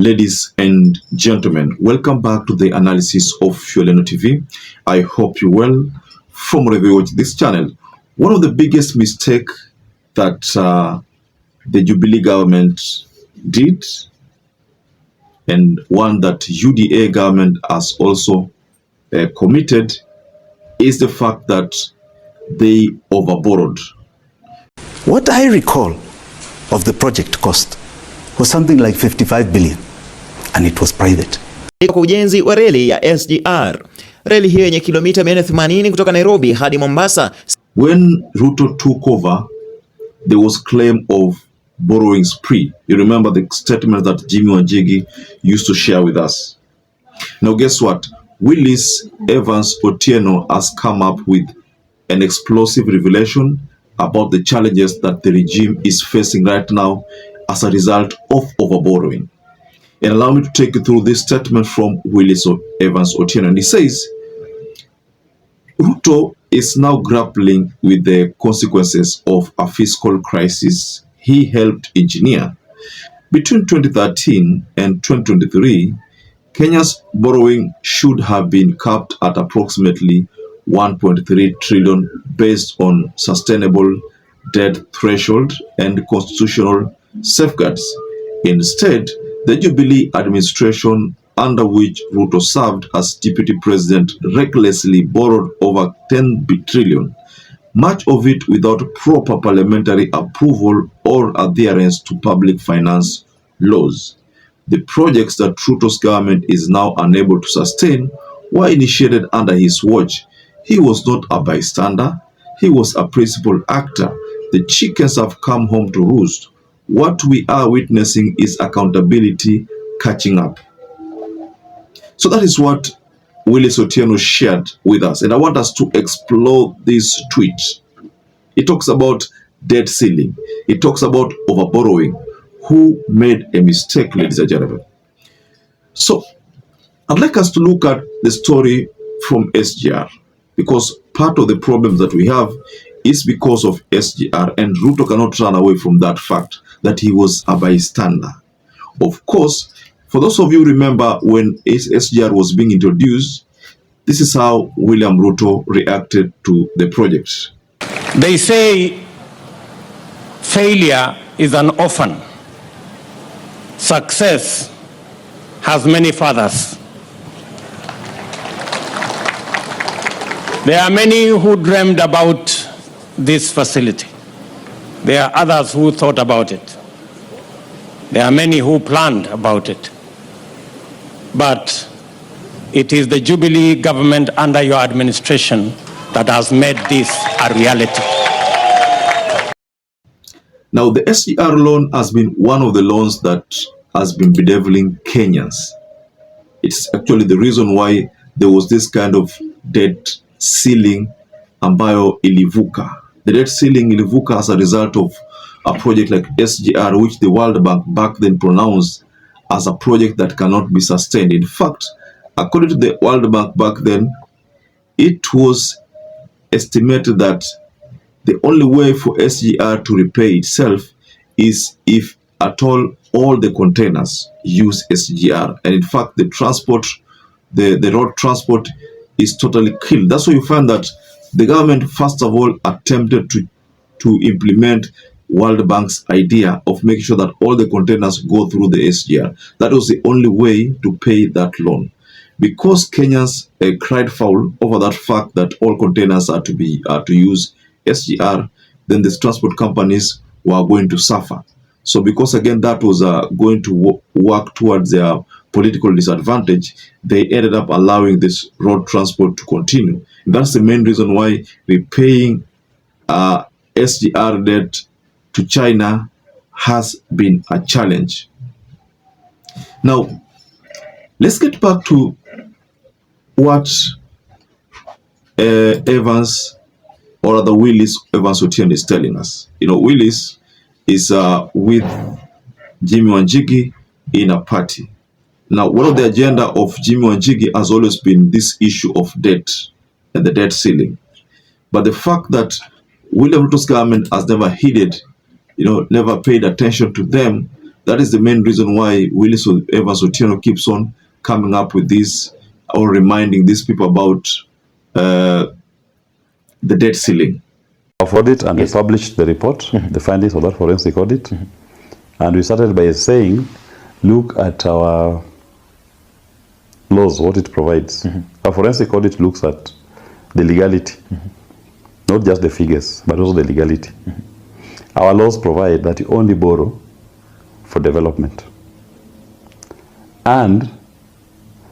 Ladies and gentlemen, welcome back to the analysis of YOLENO TV. I hope you're well from wherever you watch this channel. One of the biggest mistakes that the Jubilee government did, and one that UDA government has also committed, is the fact that they overborrowed. What I recall of the project cost was something like 55 billion and it was private. Kwa ujenzi wa reli ya SGR. Reli hiyo yenye kilomita 480 kutoka Nairobi hadi Mombasa. When Ruto took over, there was claim of borrowing spree. You remember the statement that Jimmy Wanjigi used to share with us. Now guess what? Willis Evans Otieno has come up with an explosive revelation about the challenges that the regime is facing right now as a result of overborrowing. And allow me to take you through this statement from Willis Evans Otieno. And he says, Ruto is now grappling with the consequences of a fiscal crisis he helped engineer. Between 2013 and 2023, Kenya's borrowing should have been capped at approximately 1.3 trillion based on sustainable debt threshold and constitutional safeguards. Instead, the Jubilee administration, under which Ruto served as deputy president, recklessly borrowed over 10 trillion, much of it without proper parliamentary approval or adherence to public finance laws. The projects that Ruto's government is now unable to sustain were initiated under his watch. He was not a bystander. He was a principal actor. The chickens have come home to roost. What we are witnessing is accountability catching up. So that is what Willis Otieno shared with us. And I want us to explore this tweet. It talks about debt ceiling. It talks about overborrowing. Who made a mistake, ladies and gentlemen? So I'd like us to look at the story from SGR, because part of the problem that we have is because of SGR, and Ruto cannot run away from that fact that he was a bystander. Of course, for those of you who remember when SGR was being introduced, this is how William Ruto reacted to the project. They say failure is an orphan. Success has many fathers. There are many who dreamed about this facility. There are others who thought about it. There are many who planned about it. But it is the Jubilee government under your administration that has made this a reality. Now, the SGR loan has been one of the loans that has been bedeviling Kenyans. It's actually the reason why there was this kind of debt ceiling ambayo ilivuka. The debt ceiling ilivuka as a result of a project like SGR, which the World Bank back then pronounced as a project that cannot be sustained. In fact, according to the World Bank back then, it was estimated that the only way for SGR to repay itself is if at all the containers use SGR. And in fact, the transport, the road transport is totally killed. That's why you find that the government, first of all, attempted to implement World Bank's idea of making sure that all the containers go through the SGR. That was the only way to pay that loan. Because Kenyans cried foul over that fact that all containers are to use SGR, then the transport companies were going to suffer. So because again that was going to work towards their political disadvantage, they ended up allowing this road transport to continue. That's the main reason why repaying SGR debt to China has been a challenge. Now, let's get back to what Evans, or rather Willis Evans Otieno, is telling us. You know, Willis is with Jimmy Wanjigi in a party. Now, one of the agenda of Jimmy Wanjigi has always been this issue of debt and the debt ceiling. But the fact that William Ruto's government has never heeded, never paid attention to them, That is the main reason why Willis Evans Otieno keeps on coming up with this, or reminding these people about the debt ceiling. Of audit, and yes, they published the report, the findings of that forensic audit. And we started by saying, look at our laws, what it provides. A forensic audit looks at the legality, not just the figures, but also the legality. Our laws provide that you only borrow for development. And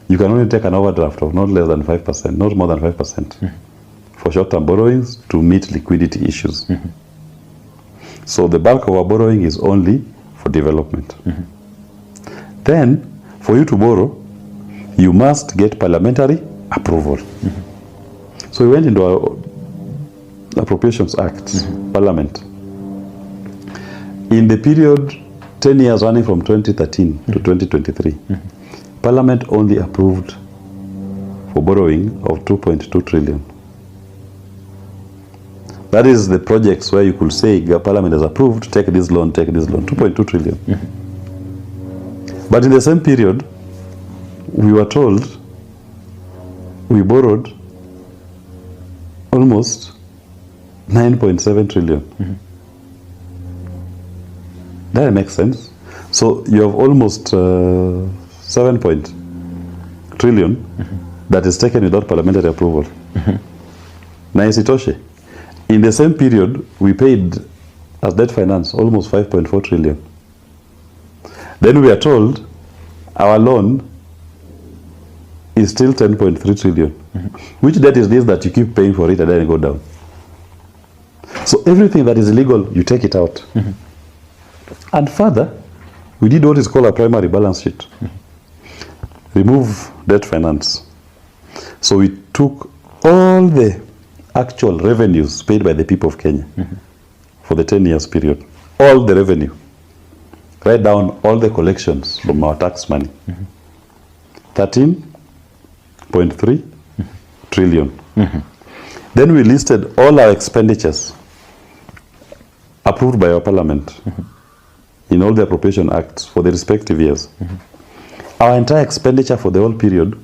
you can only take an overdraft of not less than 5%, not more than 5%, for short-term borrowings to meet liquidity issues. So the bulk of our borrowing is only for development. Then, for you to borrow, you must get parliamentary approval. So we went into our Appropriations Act, Parliament. In the period 10 years running from 2013 to 2023, Parliament only approved for borrowing of 2.2 trillion. That is the projects where you could say Parliament has approved, take this loan, 2.2 trillion. But in the same period, we were told we borrowed almost 9.7 trillion. That makes sense. So you have almost 7 trillion that is taken without parliamentary approval. Na isitoshe, in the same period, we paid as debt finance almost 5.4 trillion. Then we are told our loan is still 10.3 trillion. Which debt is this that you keep paying for it and then go down? So everything that is illegal, you take it out. And further, we did what is called a primary balance sheet. Remove debt finance. So we took all the actual revenues paid by the people of Kenya for the 10 years period. All the revenue. Write down all the collections from our tax money. 13.3 trillion. Then we listed all our expenditures approved by our parliament in all the appropriation acts for the respective years. Our entire expenditure for the whole period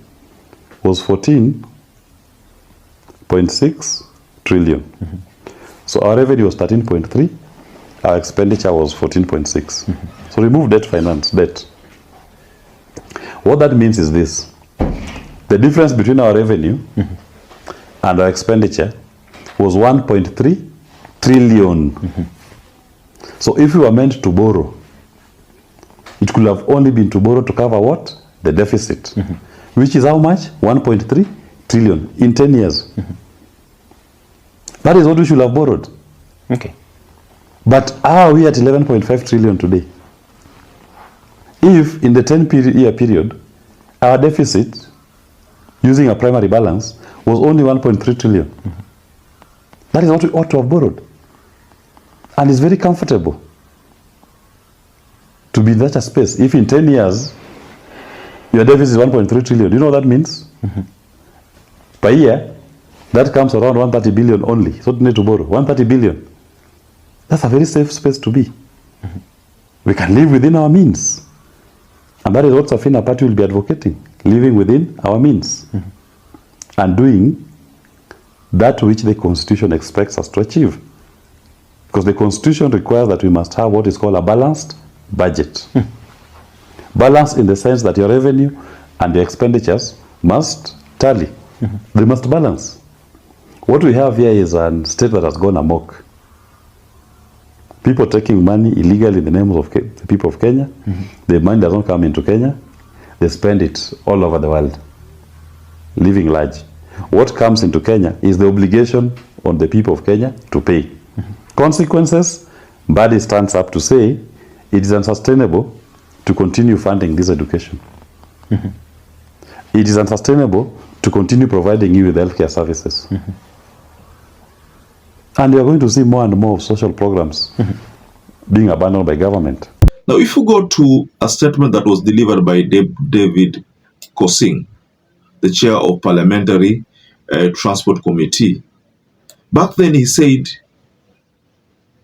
was 14.6 trillion. So our revenue was 13.3, our expenditure was 14.6. So remove debt finance, debt. What that means is this: the difference between our revenue and our expenditure was 1.3 trillion. So if we were meant to borrow, it could have only been to borrow to cover what? The deficit. Which is how much? 1.3 trillion in 10 years. That is what we should have borrowed. Okay. But are we at 11.5 trillion today? If in the 10-year period, our deficit, using a primary balance, was only 1.3 trillion. That is what we ought to have borrowed. And it's very comfortable to be in such a space. If in 10 years, your deficit is 1.3 trillion, you know what that means? Per year, that comes around 130 billion only. So you need to borrow 130 billion. That's a very safe space to be. We can live within our means. And that is what Safina Party will be advocating, living within our means. And doing that which the Constitution expects us to achieve. Because the Constitution requires that we must have what is called a balanced budget. Balance in the sense that your revenue and your expenditures must tally. They must balance. What we have here is a state that has gone amok. People taking money illegally in the name of the people of Kenya. The money does not come into Kenya. They spend it all over the world, living large. What comes into Kenya is the obligation on the people of Kenya to pay. Consequences, Badi stands up to say it is unsustainable to continue funding this education. It is unsustainable to continue providing you with healthcare services. And we are going to see more and more of social programs being abandoned by government. Now, if you go to a statement that was delivered by David Kosing, the chair of Parliamentary Transport Committee, back then he said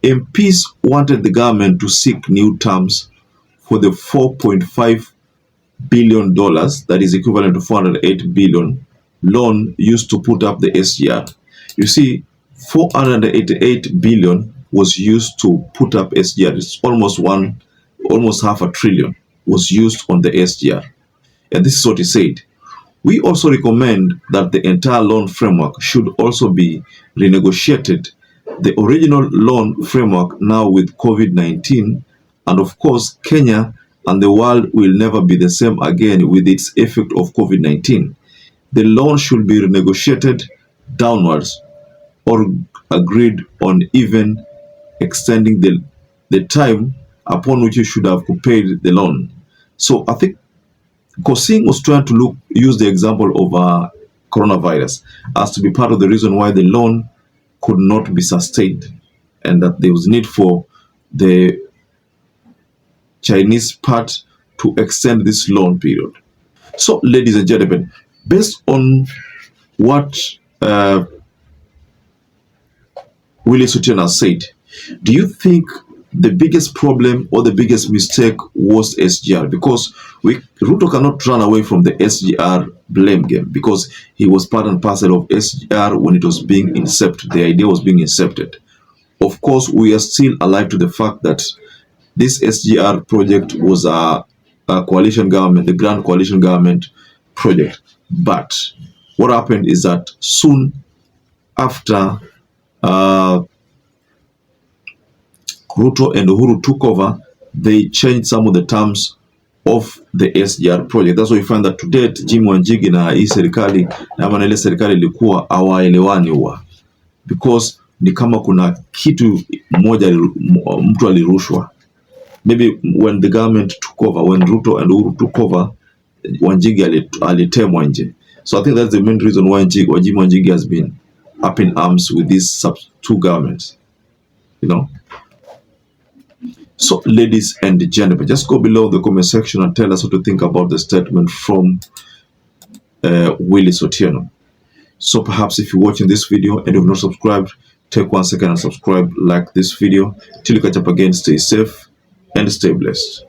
MPs wanted the government to seek new terms for the $4.5 billion, that is equivalent to 408 billion, loan used to put up the SGR. You see, 488 billion was used to put up SGR. It's almost half a trillion was used on the SGR. And this is what he said. We also recommend that the entire loan framework should also be renegotiated. The original loan framework now with COVID-19, and of course Kenya and the world will never be the same again with its effect of COVID-19. The loan should be renegotiated downwards or agreed on, even extending the time upon which you should have paid the loan. So I think Kosing was trying to use the example of coronavirus as to be part of the reason why the loan could not be sustained, and that there was need for the Chinese part to extend this loan period. So, ladies and gentlemen, based on what Willie Sutiana said, do you think the biggest problem or the biggest mistake was SGR? Because Ruto cannot run away from the SGR blame game, because he was part and parcel of SGR when it was being incepted. The idea was being incepted. Of course, we are still alive to the fact that this SGR project was a coalition government, the grand coalition government project. But what happened is that soon after Ruto and Uhuru took over, they changed some of the terms of the SGR project. That's why you find that to date Jimmy Wanjigi na hii serikali na ile serikali ilikuwa hawaelewani huwa, because ni kama kuna kitu moja mtu alirushwa. Maybe when the government took over, when Ruto and Uhuru took over, Wanjigi alitemwa nje. So I think that's the main reason why Jimmy Wanjigi has been up in arms with these two governments, you know. So, ladies and gentlemen, just go below the comment section and tell us what you think about the statement from Willie Sutiana. So perhaps if you're watching this video and you've not subscribed, take 1 second and subscribe, like this video. Till you catch up again, stay safe and stay blessed.